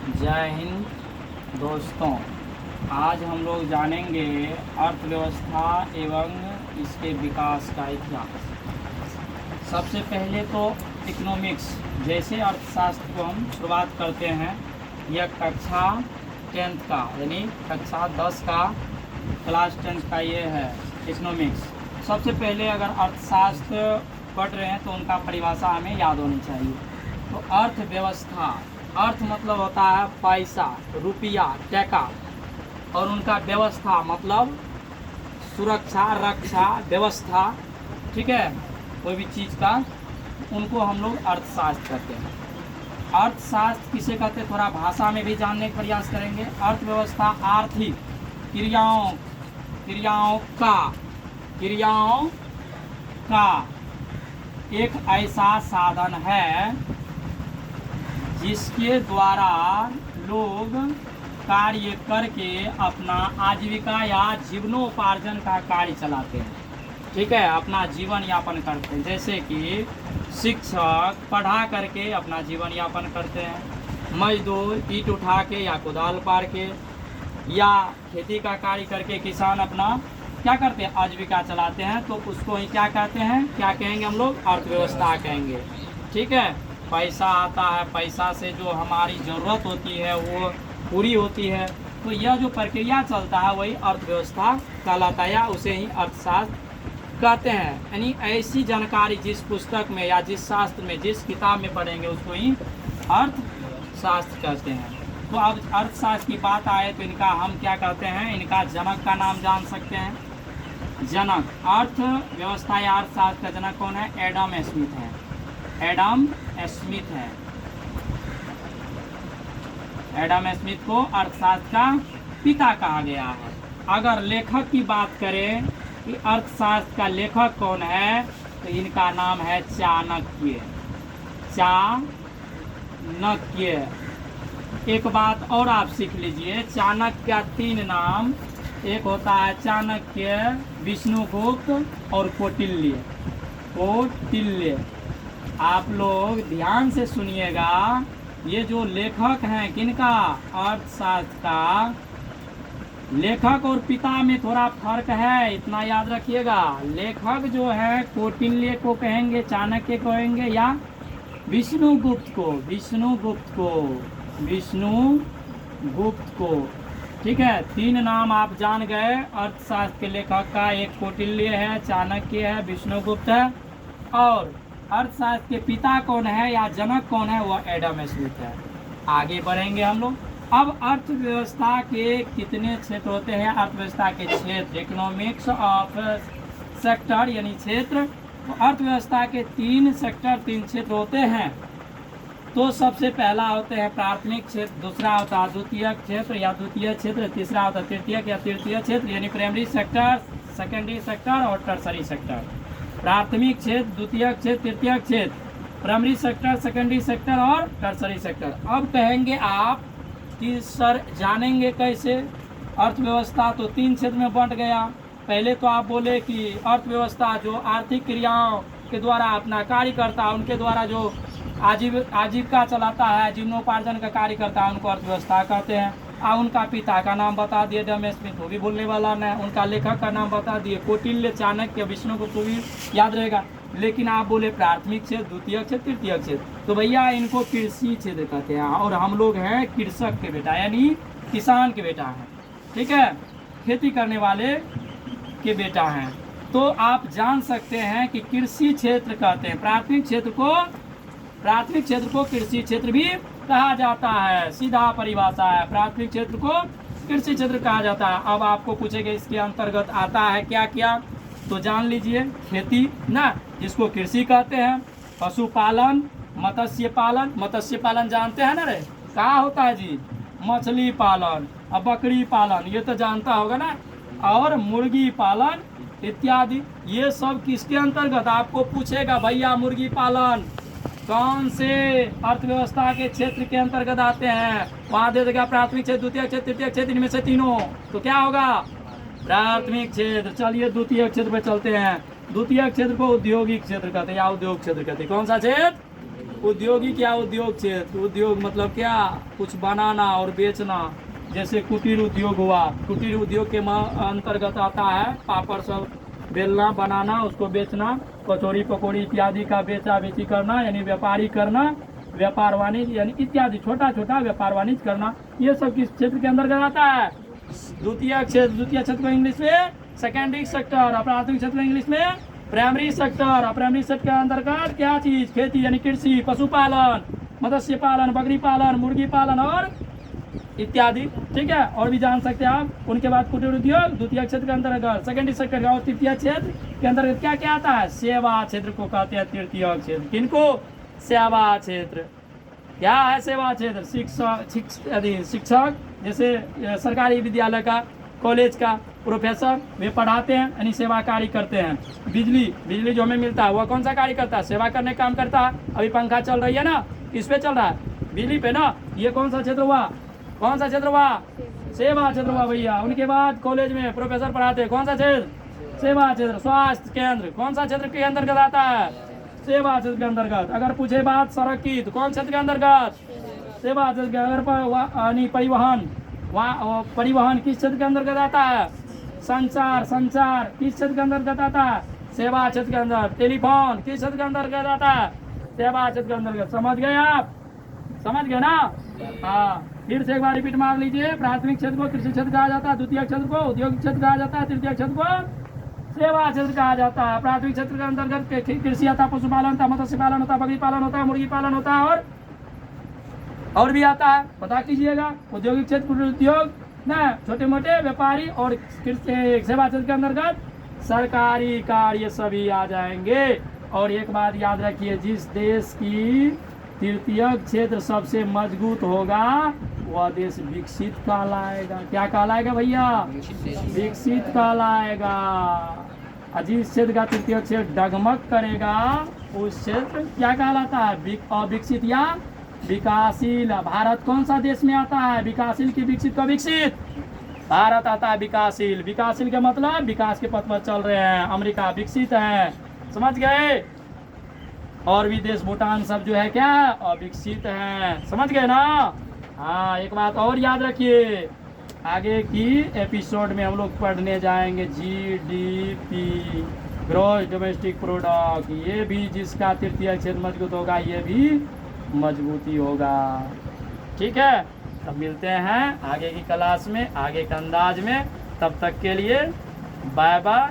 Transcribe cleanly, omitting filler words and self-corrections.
जय हिंद दोस्तों। आज हम लोग जानेंगे अर्थव्यवस्था एवं इसके विकास का इतिहास। सबसे पहले तो इकोनॉमिक्स जैसे अर्थशास्त्र को हम शुरुआत करते हैं। यह कक्षा 10th का यानी कक्षा 10 का क्लास 10 का ये है इकोनॉमिक्स। सबसे पहले अगर अर्थशास्त्र पढ़ रहे हैं तो उनका परिभाषा हमें याद होनी चाहिए। तो अर्थव्यवस्था, अर्थ मतलब होता है पैसा, रुपया, टका, और उनका व्यवस्था मतलब सुरक्षा, रक्षा, व्यवस्था, ठीक है, कोई भी चीज़ का, उनको हम लोग अर्थशास्त्र कहते हैं। अर्थशास्त्र किसे कहते हैं थोड़ा भाषा में भी जानने का प्रयास करेंगे। अर्थव्यवस्था आर्थिक क्रियाओं का एक ऐसा साधन है जिसके द्वारा लोग कार्य करके अपना आजीविका या जीवनोपार्जन का कार्य चलाते हैं, ठीक है, अपना जीवन यापन करते हैं। जैसे कि शिक्षक पढ़ा करके अपना जीवन यापन करते हैं, मजदूर ईंट उठा के या कुदाल पार के या खेती का कार्य करके किसान अपना क्या करते हैं, आजीविका चलाते हैं। तो उसको ही क्या कहते हैं, क्या कहेंगे हम लोग, अर्थव्यवस्था कहेंगे, ठीक है। पैसा आता है, पैसा से जो हमारी ज़रूरत होती है वो पूरी होती है। तो यह जो प्रक्रिया चलता है वही अर्थव्यवस्था कहलाता है, या उसे ही अर्थशास्त्र कहते हैं। यानी ऐसी जानकारी जिस पुस्तक में या जिस शास्त्र में, जिस किताब में पढ़ेंगे उसको ही अर्थशास्त्र कहते हैं। तो अब अर्थशास्त्र की बात आए तो इनका हम क्या कहते हैं, इनका जनक का नाम जान सकते हैं। जनक, अर्थव्यवस्था या अर्थशास्त्र का जनक कौन है, एडम स्मिथ है। एडम स्मिथ है। एडम स्मिथ को अर्थशास्त्र का पिता कहा गया है। अगर लेखक की बात करें कि अर्थशास्त्र का लेखक कौन है, तो इनका नाम है चाणक्य। चाणक्य। एक बात और आप सीख लीजिए, चाणक्य का 3 नाम, एक होता है चाणक्य, विष्णुगुप्त और कौटिल्य। आप लोग ध्यान से सुनिएगा, ये जो लेखक हैं किनका, अर्थशास्त्र का, लेखक और पिता में थोड़ा फर्क है, इतना याद रखिएगा। लेखक जो है कौटिल्य को कहेंगे, चाणक्य कहेंगे, या विष्णुगुप्त को, ठीक है। 3 नाम आप जान गए अर्थशास्त्र के लेखक का, एक कौटिल्य है, चाणक्य है, विष्णुगुप्त है। और अर्थशास्त्र के पिता कौन है या जनक कौन है, वह एडम स्मिथ है। आगे बढ़ेंगे हम लोग। अब अर्थव्यवस्था के कितने क्षेत्र होते हैं, अर्थव्यवस्था के क्षेत्र, इकोनॉमिक्स ऑफ सेक्टर यानी क्षेत्र। तो अर्थव्यवस्था के 3 सेक्टर, 3 क्षेत्र होते हैं। तो सबसे पहला होते हैं प्राथमिक क्षेत्र, दूसरा होता है द्वितीयक क्षेत्र या द्वितीय क्षेत्र, तीसरा होता है तृतीयक या तृतीय क्षेत्र यानी प्राइमरी सेक्टर, सेकेंडरी सेक्टर और टर्सरी सेक्टर। प्राथमिक क्षेत्र, द्वितीयक क्षेत्र, तृतीयक क्षेत्र, प्राइमरी सेक्टर, सेकेंडरी सेक्टर और टर्सरी सेक्टर। अब कहेंगे आप कि सर जानेंगे कैसे अर्थव्यवस्था, तो 3 क्षेत्र में बंट गया। पहले तो आप बोले कि अर्थव्यवस्था जो आर्थिक क्रियाओं के द्वारा अपना कार्य करता है, उनके द्वारा जो आजीविका चलाता है, जीवनोपार्जन का कार्य करता है, उनको अर्थव्यवस्था कहते हैं। उनका पिता का नाम बता दिए, एडम स्मिथ, वो भी बोलने वाला नहीं। उनका लेखक का नाम बता दिए, कौटिल्य, चाणक्य, विष्णुगुप्त, भी याद रहेगा। लेकिन आप बोले प्राथमिक क्षेत्र, द्वितीय क्षेत्र, तृतीय क्षेत्र, तो भैया इनको कृषि क्षेत्र कहते हैं। और हम लोग हैं कृषक के बेटा, यानी किसान के बेटा हैं, ठीक है, खेती करने वाले के बेटा हैं। तो आप जान सकते हैं कि कृषि क्षेत्र कहते हैं। प्राथमिक क्षेत्र को कृषि क्षेत्र भी कहा जाता है, सीधा परिभाषा है, प्राथमिक क्षेत्र को कृषि क्षेत्र कहा जाता है। अब आपको पूछेंगे इसके अंतर्गत आता है क्या क्या, तो जान लीजिए, खेती ना, जिसको कृषि कहते हैं, पशुपालन, मत्स्य पालन जानते हैं ना रे, कहाँ होता है जी, मछली पालन और बकरी पालन, ये तो जानता होगा ना, और मुर्गी पालन इत्यादि। ये सब किसके अंतर्गत, आपको पूछेगा भैया मुर्गी पालन कौन से अर्थव्यवस्था के क्षेत्र के अंतर्गत आते हैं, वहां दे देगा प्राथमिक क्षेत्र, द्वितीय क्षेत्र, तृतीय क्षेत्र, इनमें से तीनों, तो क्या होगा, प्राथमिक क्षेत्र। चलिए द्वितीय क्षेत्र पे चलते हैं। द्वितीय क्षेत्र को औद्योगिक क्षेत्र कहते हैं या उद्योग क्षेत्र कहते हैं। कौन सा क्षेत्र, उद्योगी क्या उद्योग क्षेत्र, उद्योग मतलब क्या, कुछ बनाना और बेचना, जैसे कुटीर उद्योग हुआ। कुटीर उद्योग के अंतर्गत आता है पापड़ सब बेलना बनाना, उसको बेचना, कचौड़ी पकौड़ी इत्यादि का बेचा बेची करना, यानी व्यापारी करना, व्यापार वाणिज्य यानी इत्यादि छोटा छोटा व्यापार वाणिज्य करना, ये सब किस क्षेत्र के अंतर्गत आता है? द्वितीय क्षेत्र को इंग्लिश में सेकेंडरी सेक्टर, और प्राथमिक क्षेत्र को इंग्लिश में प्राइमरी सेक्टर। और प्राइमरी सेक्टर के अंतर्गत क्या चीज? खेती यानी कृषि, पशुपालन, मत्स्य पालन, बकरी पालन, मुर्गी पालन और इत्यादि। ठीक है, और भी जान सकते हैं आप। उनके बाद कुटीर उद्योग द्वितीय क्षेत्र के अंतर्गत, सेकेंडरी सेक्टर और तृतीय क्षेत्र के अंतर्गत क्या क्या आता है? सेवा क्षेत्र को कहते हैं तृतीय क्षेत्र। किनको? सेवा क्षेत्र। क्या है सेवा क्षेत्र? शिक्षक, जैसे सरकारी विद्यालय का, कॉलेज का प्रोफेसर, वे पढ़ाते हैं यानी सेवा कार्य करते हैं। बिजली जो हमें मिलता है वह कौन सा कार्य करता है? सेवा करने का काम करता है। अभी पंखा चल रही है ना, किस पे चल रहा है? बिजली पे ना। ये कौन सा क्षेत्र हुआ? कौन सा क्षेत्र हुआ? सेवा क्षेत्र हुआ भैया। उनके बाद कॉलेज में प्रोफेसर पढ़ाते हैं, कौन सा क्षेत्र? सेवा क्षेत्र। स्वास्थ्य केंद्र कौन सा क्षेत्र के अंतर्गत आता है? सेवा क्षेत्र के अंतर्गत। अगर पूछे बात सड़क की तो कौन क्षेत्र के अंतर्गत? सेवा क्षेत्र के। अगर परिवहन किस क्षेत्र के अंतर्गत आता है? संचार किस क्षेत्र के अंतर्गत आता है? सेवा क्षेत्र के अंदर। टेलीफोन किस क्षेत्र के अंतर्गत आता है? सेवा क्षेत्र के अंतर्गत। समझ गए आप? समझ गए ना? हाँ, फिर से एक बार रिपीट मार लीजिए। प्राथमिक क्षेत्र को कृषि क्षेत्र कहा जाता है, द्वितीय क्षेत्र को औद्योगिक क्षेत्र कहा जाता है, तृतीय क्षेत्र को सेवा क्षेत्र कहा जाता है। प्राथमिक क्षेत्र के अंतर्गत कृषि आता, पशुपालन होता, मत्स्य पालन होता, बकरी पालन होता, मुर्गी पालन होता है और भी आता है, पता कीजिएगा। औद्योगिक क्षेत्र कुटीर उद्योग न छोटे मोटे व्यापारी, और सेवा क्षेत्र के अंतर्गत सरकारी कार्य सभी आ जाएंगे। और एक बात याद रखिए, जिस देश की तृतीय क्षेत्र सबसे मजबूत होगा वह देश विकसित कहलाएगा। क्या कहलाएगा भैया? विकसित कहलाएगा। और जिस क्षेत्र का तृतीय क्षेत्र डगमग करेगा उस क्षेत्र क्या कहलाता है? अविकसित या विकासशील। भारत कौन सा देश में आता है? विकासशील की विकसित का? विकसित। भारत आता है विकासशील। विकासशील का मतलब विकास के पथ पर चल रहे हैं। अमेरिका विकसित है, समझ गए। और भी देश भूटान सब जो है क्या? अविकसित है, समझ गए ना? हाँ, एक बात और याद रखिए, आगे की एपिसोड में हम लोग पढ़ने जाएंगे GDP, ग्रॉस डोमेस्टिक प्रोडक्ट। ये भी जिसका तृतीय क्षेत्र मजबूत होगा ये भी मजबूती होगा। ठीक है, तब मिलते हैं आगे की क्लास में, आगे के अंदाज में। तब तक के लिए बाय बाय।